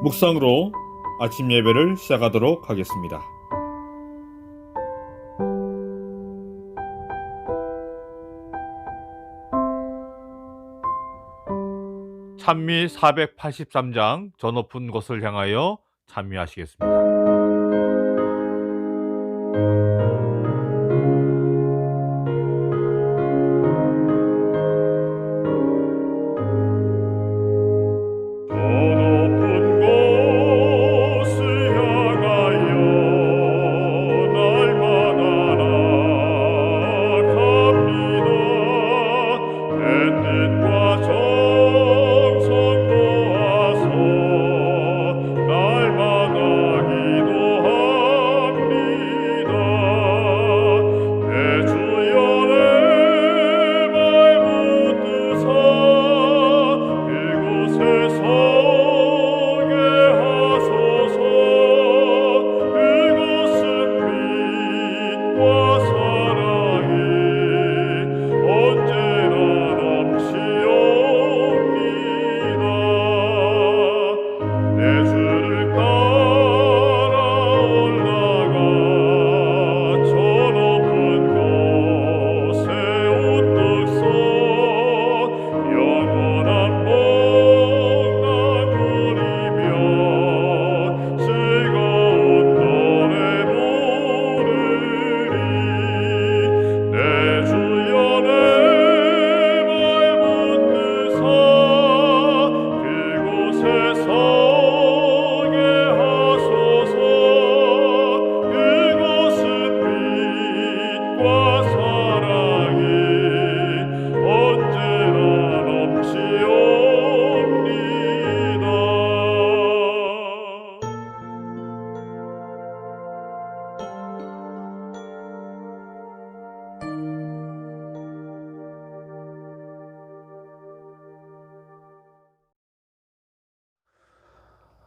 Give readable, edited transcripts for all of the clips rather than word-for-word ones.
묵상으로 아침 예배를 시작하도록 하겠습니다. 찬미 483장 저 높은 곳을 향하여 찬미하시겠습니다.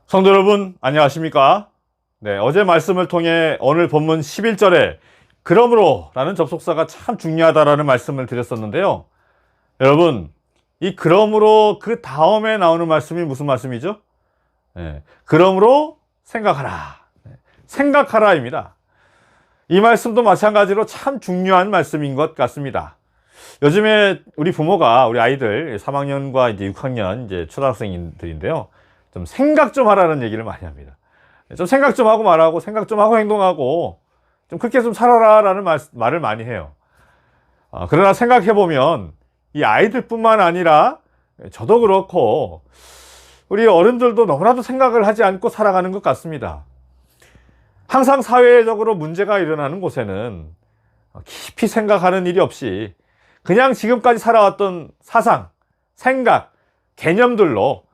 성도 여러분, 안녕하십니까? 네, 어제 말씀을 통해 오늘 본문 11절에 그러므로 라는 접속사가 참 중요하다라는 말씀을 드렸었는데요. 여러분, 이 그러므로 그 다음에 나오는 말씀이 무슨 말씀이죠? 네, 그러므로 생각하라. 생각하라입니다. 이 말씀도 마찬가지로 참 중요한 말씀인 것 같습니다. 요즘에 우리 부모가 우리 아이들 3학년과 이제 6학년 이제 초등학생들인데요. 좀 생각 좀 하라는 얘기를 많이 합니다. 좀 생각 좀 하고 말하고, 생각 좀 하고 행동하고, 좀 그렇게 좀 살아라 라는 말을 많이 해요. 그러나 생각해보면 이 아이들뿐만 아니라 저도 그렇고 우리 어른들도 너무나도 생각을 하지 않고 살아가는 것 같습니다. 항상 사회적으로 문제가 일어나는 곳에는 깊이 생각하는 일이 없이 그냥 지금까지 살아왔던 사상, 생각, 개념들로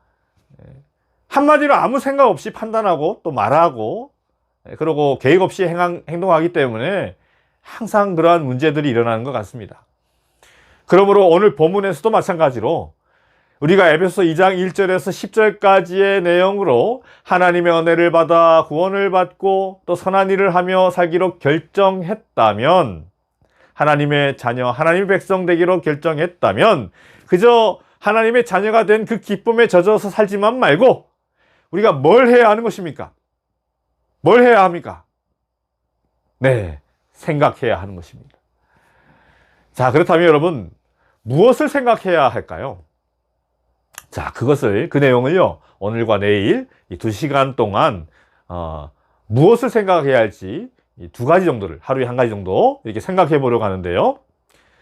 한마디로 아무 생각 없이 판단하고 또 말하고 그러고 계획 없이 행동하기 때문에 항상 그러한 문제들이 일어나는 것 같습니다. 그러므로 오늘 본문에서도 마찬가지로 우리가 에베소 2장 1절에서 10절까지의 내용으로 하나님의 은혜를 받아 구원을 받고 또 선한 일을 하며 살기로 결정했다면, 하나님의 자녀, 하나님의 백성 되기로 결정했다면 그저 하나님의 자녀가 된 그 기쁨에 젖어서 살지만 말고 우리가 뭘 해야 하는 것입니까? 뭘 해야 합니까? 네, 생각해야 하는 것입니다. 자, 그렇다면 여러분, 무엇을 생각해야 할까요? 자, 그 내용을요, 오늘과 내일 이 2시간 동안 무엇을 생각해야 할지 이 2가지 정도를, 하루에 1가지 정도 이렇게 생각해 보려고 하는데요.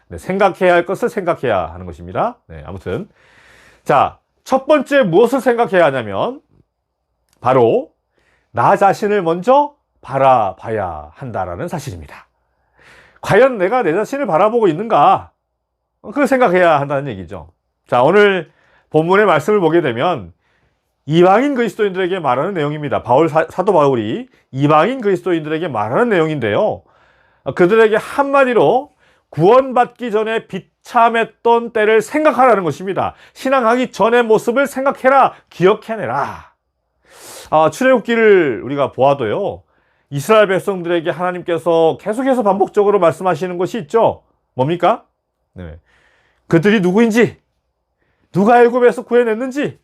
네, 생각해야 할 것을 생각해야 하는 것입니다. 네, 아무튼 자, 첫 번째 무엇을 생각해야 하냐면 바로 나 자신을 먼저 바라봐야 한다라는 사실입니다. 과연 내가 내 자신을 바라보고 있는가? 그걸 생각해야 한다는 얘기죠. 자, 오늘 본문의 말씀을 보게 되면 이방인 그리스도인들에게 말하는 내용입니다. 사도 바울이 이방인 그리스도인들에게 말하는 내용인데요. 그들에게 한마디로 구원받기 전에 비참했던 때를 생각하라는 것입니다. 신앙하기 전의 모습을 생각해라, 기억해내라. 출애굽기를 우리가 보아도요, 이스라엘 백성들에게 하나님께서 계속해서 반복적으로 말씀하시는 것이 있죠. 뭡니까? 네. 그들이 누구인지, 누가 애굽에서 구해냈는지,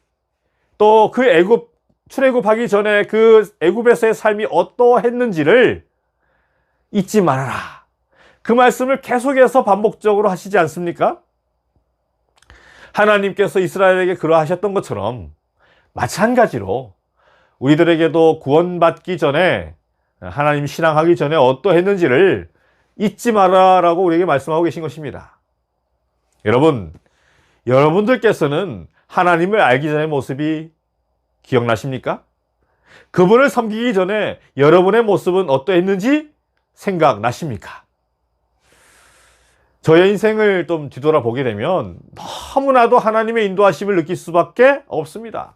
또 그 애굽 출애굽하기 전에 그 애굽에서의 삶이 어떠했는지를 잊지 말아라. 그 말씀을 계속해서 반복적으로 하시지 않습니까? 하나님께서 이스라엘에게 그러하셨던 것처럼 마찬가지로 우리들에게도 구원받기 전에, 하나님 신앙하기 전에 어떠했는지를 잊지 마라라고 우리에게 말씀하고 계신 것입니다. 여러분들께서는 하나님을 알기 전의 모습이 기억나십니까? 그분을 섬기기 전에 여러분의 모습은 어떠했는지 생각나십니까? 저의 인생을 좀 뒤돌아보게 되면 너무나도 하나님의 인도하심을 느낄 수밖에 없습니다.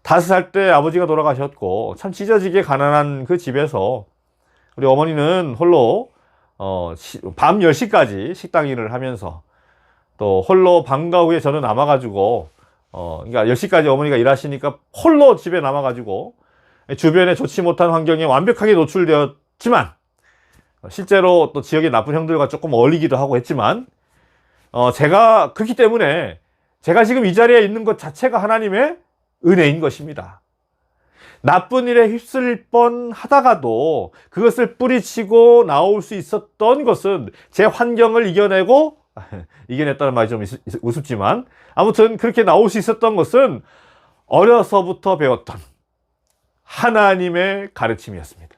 5살 때 아버지가 돌아가셨고 참 찢어지게 가난한 그 집에서 우리 어머니는 홀로 밤 10시까지 식당 일을 하면서 또 홀로 방과 후에 저는 남아가지고 그러니까 10시까지 어머니가 일하시니까 홀로 집에 남아가지고 주변에 좋지 못한 환경에 완벽하게 노출되었지만 실제로 또 지역의 나쁜 형들과 조금 어울리기도 하고 했지만 제가 그렇기 때문에 제가 지금 이 자리에 있는 것 자체가 하나님의 은혜인 것입니다. 나쁜 일에 휩쓸릴 뻔 하다가도 그것을 뿌리치고 나올 수 있었던 것은 제 환경을 이겨냈다는 말이 좀 우습지만 아무튼 그렇게 나올 수 있었던 것은 어려서부터 배웠던 하나님의 가르침이었습니다.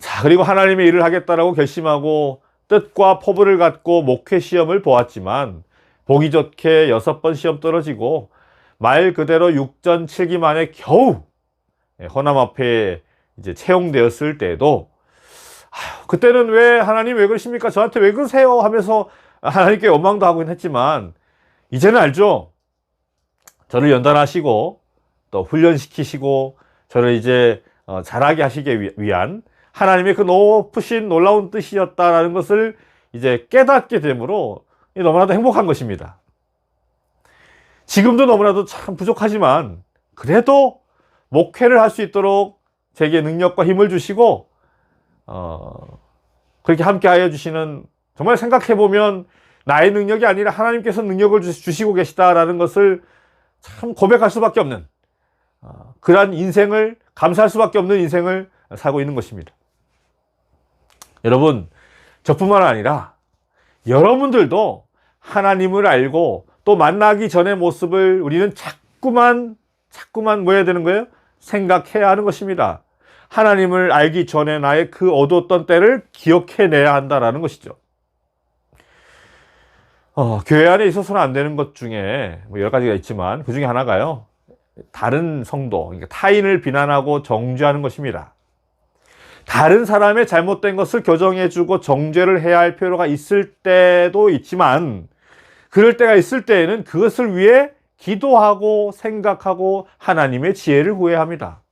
자, 그리고 하나님의 일을 하겠다라고 결심하고 뜻과 포부를 갖고 목회 시험을 보았지만 보기 좋게 6번 시험 떨어지고 말 그대로 6전 7기 만에 겨우 허남 앞에 이제 채용되었을 때도 그때는 하나님 왜 그러십니까? 저한테 왜 그러세요? 하면서 하나님께 원망도 하곤 했지만 이제는 알죠. 저를 연단하시고 또 훈련시키시고 저를 이제 잘하게 하시기 위한 하나님의 그 높으신 놀라운 뜻이었다라는 것을 이제 깨닫게 되므로 너무나도 행복한 것입니다. 지금도 너무나도 참 부족하지만 그래도 목회를 할 수 있도록 제게 능력과 힘을 주시고 그렇게 함께 하여 주시는, 정말 생각해보면 나의 능력이 아니라 하나님께서 능력을 주시고 계시다라는 것을 참 고백할 수밖에 없는 그러한 인생을, 감사할 수밖에 없는 인생을 살고 있는 것입니다. 여러분, 저뿐만 아니라 여러분들도 하나님을 알고 또 만나기 전의 모습을 우리는 자꾸만 뭐 해야 되는 거예요? 생각해야 하는 것입니다. 하나님을 알기 전에 나의 그 어두웠던 때를 기억해내야 한다라는 것이죠. 교회 안에 있어서는 안 되는 것 중에 뭐 여러 가지가 있지만 그 중에 하나가요, 다른 성도, 그러니까 타인을 비난하고 정죄하는 것입니다. 다른 사람의 잘못된 것을 교정해주고 정죄를 해야 할 필요가 있을 때도 있지만 그럴 때가 있을 때에는 그것을 위해 기도하고 생각하고 하나님의 지혜를 구해야 합니다.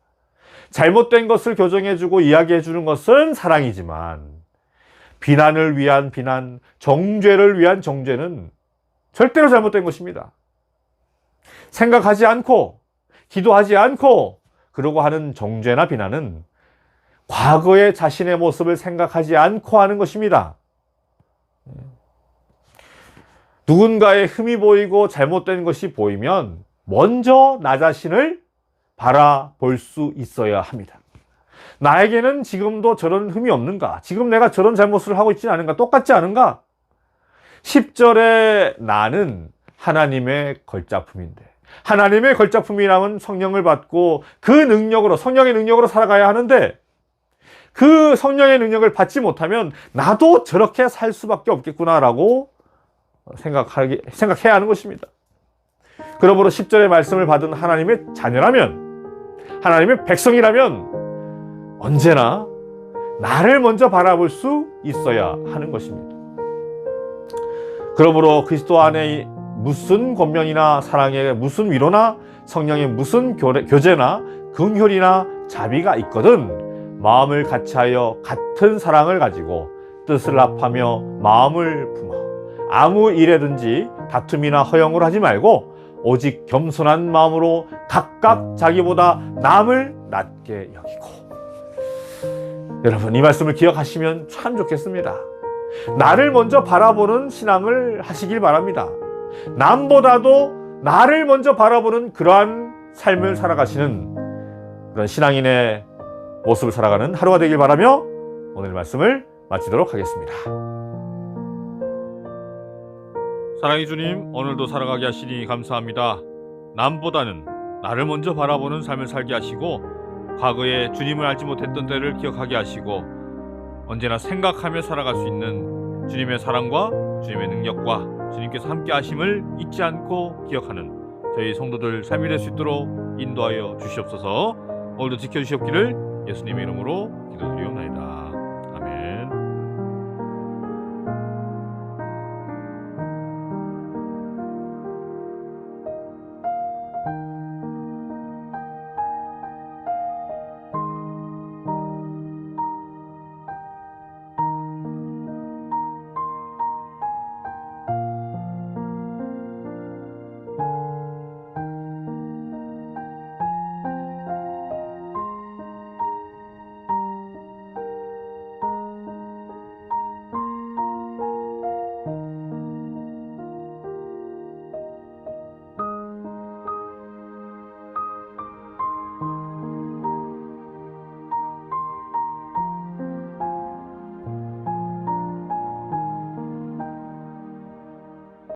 잘못된 것을 교정해주고 이야기해주는 것은 사랑이지만 비난을 위한 비난, 정죄를 위한 정죄는 절대로 잘못된 것입니다. 생각하지 않고 기도하지 않고 그러고 하는 정죄나 비난은 과거의 자신의 모습을 생각하지 않고 하는 것입니다. 누군가의 흠이 보이고 잘못된 것이 보이면 먼저 나 자신을 바라볼 수 있어야 합니다. 나에게는 지금도 저런 흠이 없는가? 지금 내가 저런 잘못을 하고 있지 않은가? 똑같지 않은가? 10절에 나는 하나님의 걸작품인데, 하나님의 걸작품이라면 성령을 받고 그 능력으로, 성령의 능력으로 살아가야 하는데 그 성령의 능력을 받지 못하면 나도 저렇게 살 수밖에 없겠구나라고 생각해야 하는 것입니다. 그러므로 10절의 말씀을 받은 하나님의 자녀라면, 하나님의 백성이라면 언제나 나를 먼저 바라볼 수 있어야 하는 것입니다. 그러므로 그리스도 안에 무슨 권면이나 사랑의 무슨 위로나 성령의 무슨 교제나 긍휼이나 자비가 있거든 마음을 같이하여 같은 사랑을 가지고 뜻을 합하며 마음을 품어 아무 일에든지 다툼이나 허영을 하지 말고 오직 겸손한 마음으로 각각 자기보다 남을 낮게 여기고. 여러분, 이 말씀을 기억하시면 참 좋겠습니다. 나를 먼저 바라보는 신앙을 하시길 바랍니다. 남보다도 나를 먼저 바라보는 그러한 삶을 살아가시는 그런 신앙인의 모습을 살아가는 하루가 되길 바라며 오늘 말씀을 마치도록 하겠습니다. 사랑의 주님, 오늘도 살아가게 하시니 감사합니다. 남보다는 나를 먼저 바라보는 삶을 살게 하시고 과거에 주님을 알지 못했던 때를 기억하게 하시고 언제나 생각하며 살아갈 수 있는 주님의 사랑과 주님의 능력과 주님께서 함께 하심을 잊지 않고 기억하는 저희 성도들 삶이 될 수 있도록 인도하여 주시옵소서. 오늘도 지켜주시옵기를 예수님의 이름으로